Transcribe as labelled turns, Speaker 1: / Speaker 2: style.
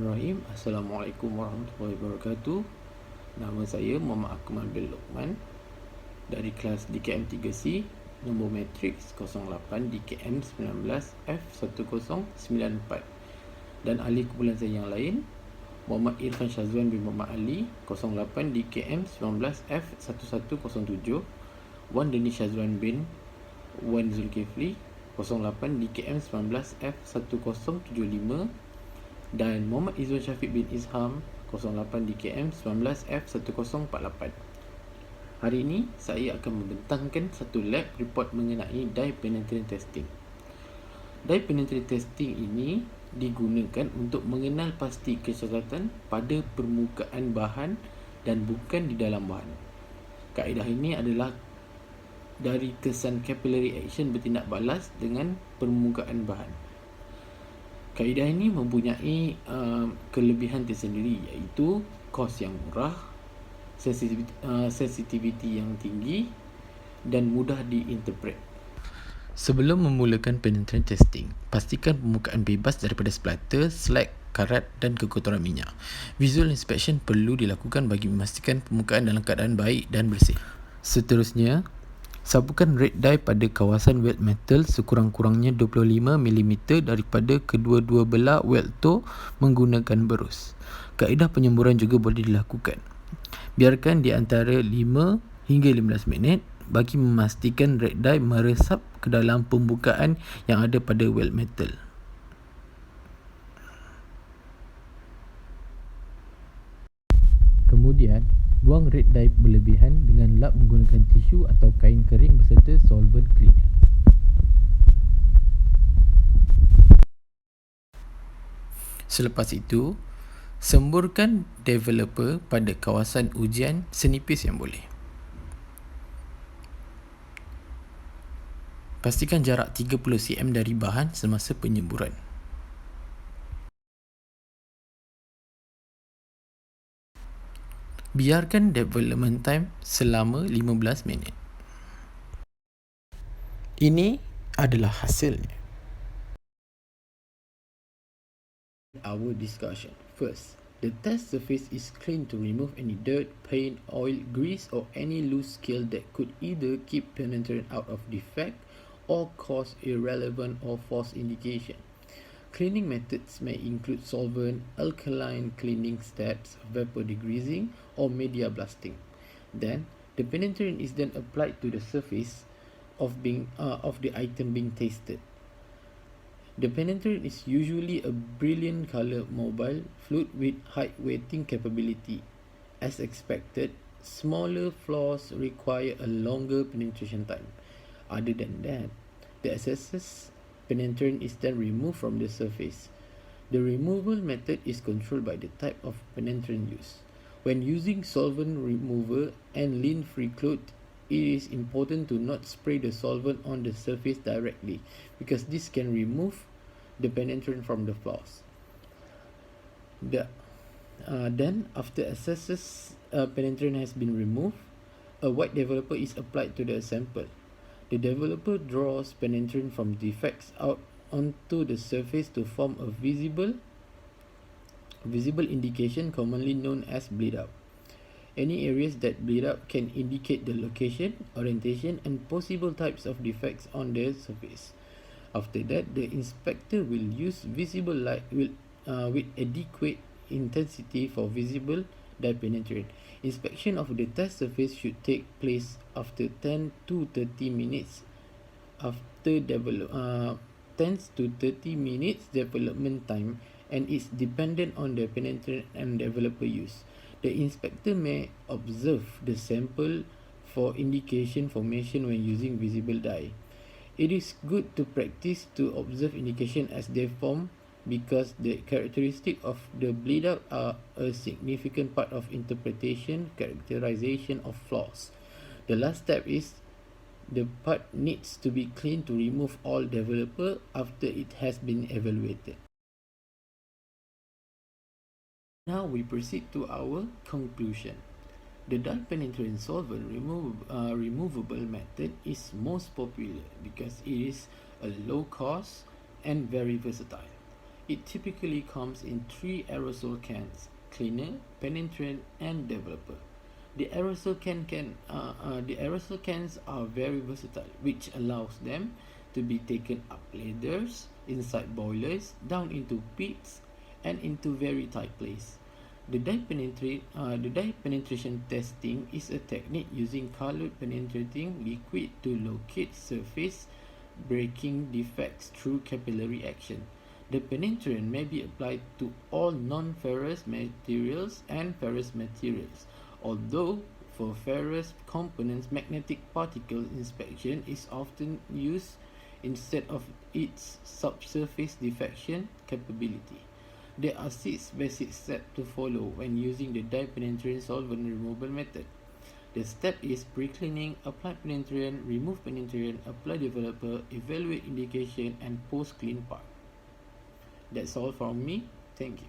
Speaker 1: Bismillahirrahmanirrahim. Assalamualaikum warahmatullahi wabarakatuh. Nama saya Muhammad Akmal bin Lokman dari kelas DKM3C, nombor matriks 08 DKM 19 F1094, dan ahli kumpulan saya yang lain Muhammad Irfan Syazwan bin Muhammad Ali 08 DKM 19 F1107, Wan Deni Syazwan bin Wan Zulkifli 08 DKM 19 F1075, dan Muhammad Izzuan Syafiq bin Izham 08 DKM 19 F1048. Hari ini saya akan membentangkan satu lab report mengenai dye penetrant testing. Dye penetrant testing ini digunakan untuk mengenal pasti kecacatan pada permukaan bahan dan bukan di dalam bahan. Kaedah ini adalah dari kesan capillary action bertindak balas dengan permukaan bahan. Kaedah ini mempunyai kelebihan tersendiri, iaitu kos yang murah, sensitivity yang tinggi dan mudah diinterpret. Sebelum memulakan penetrant testing, pastikan permukaan bebas daripada splatter, slag, karat dan kekotoran minyak. Visual inspection perlu dilakukan bagi memastikan permukaan dalam keadaan baik dan bersih. Seterusnya, sabukan red dye pada kawasan weld metal sekurang-kurangnya 25mm daripada kedua-dua belah weld toe menggunakan berus. Kaedah penyemburan juga boleh dilakukan. Biarkan di antara 5 hingga 15 minit bagi memastikan red dye meresap ke dalam pembukaan yang ada pada weld metal. Kemudian, buang red dye berlebihan dengan lap menggunakan tisu atau kain kering beserta solvent cleaner. Selepas itu, semburkan developer pada kawasan ujian senipis yang boleh. Pastikan jarak 30 cm dari bahan semasa penyemburan. Biarkan development time selama 15 minit. Ini adalah hasilnya. Our discussion. First, the test surface is clean to remove any dirt, paint, oil, grease or any loose scale that could either keep penetrant out of defect or cause irrelevant or false indication. Cleaning methods may include solvent, alkaline cleaning steps, vapor degreasing or media blasting. Then, the penetrant is then applied to the surface of the item being tested. The penetrant is usually a brilliant color mobile fluid with high weighting capability. As expected, smaller flaws require a longer penetration time. Other than that, the excess penetrant is then removed from the surface. The removal method is controlled by the type of penetrant used. When using solvent remover and lint-free cloth, it is important to not spray the solvent on the surface directly because this can remove the penetrant from the flaws. Then, after excess penetrant has been removed, a white developer is applied to the sample. The developer draws penetrant from defects out onto the surface to form a visible indication commonly known as bleed out. Any areas that bleed out can indicate the location, orientation and possible types of defects on the surface. After that, the inspector will use visible light with adequate intensity for visible dye penetrant. Inspection of the test surface should take place after 10 to 30 minutes after 10 to 30 minutes development time and is dependent on the penetrant and developer use. The inspector may observe the sample for indication formation when using visible dye. It is good to practice to observe indication as they form because the characteristic of the bleed out are a significant part of interpretation, characterization of flaws. The last step is the part needs to be cleaned to remove all developer after it has been evaluated. Now we proceed to our conclusion. The dye penetrant solvent removable method is most popular because it is a low cost and very versatile. It typically comes in 3 aerosol cans: cleaner, penetrant, and developer. The aerosol cans are very versatile, which allows them to be taken up ladders, inside boilers, down into pits, and into very tight place. The dye penetration testing is a technique using colored penetrating liquid to locate surface breaking defects through capillary action. The penetrant may be applied to all non-ferrous materials and ferrous materials, although for ferrous components, magnetic particle inspection is often used instead of its subsurface defection capability. There are 6 basic steps to follow when using the dye penetrant solvent removal method. The step is pre-cleaning, apply penetrant, remove penetrant, apply developer, evaluate indication, and post-clean part. That's all from me. Thank you.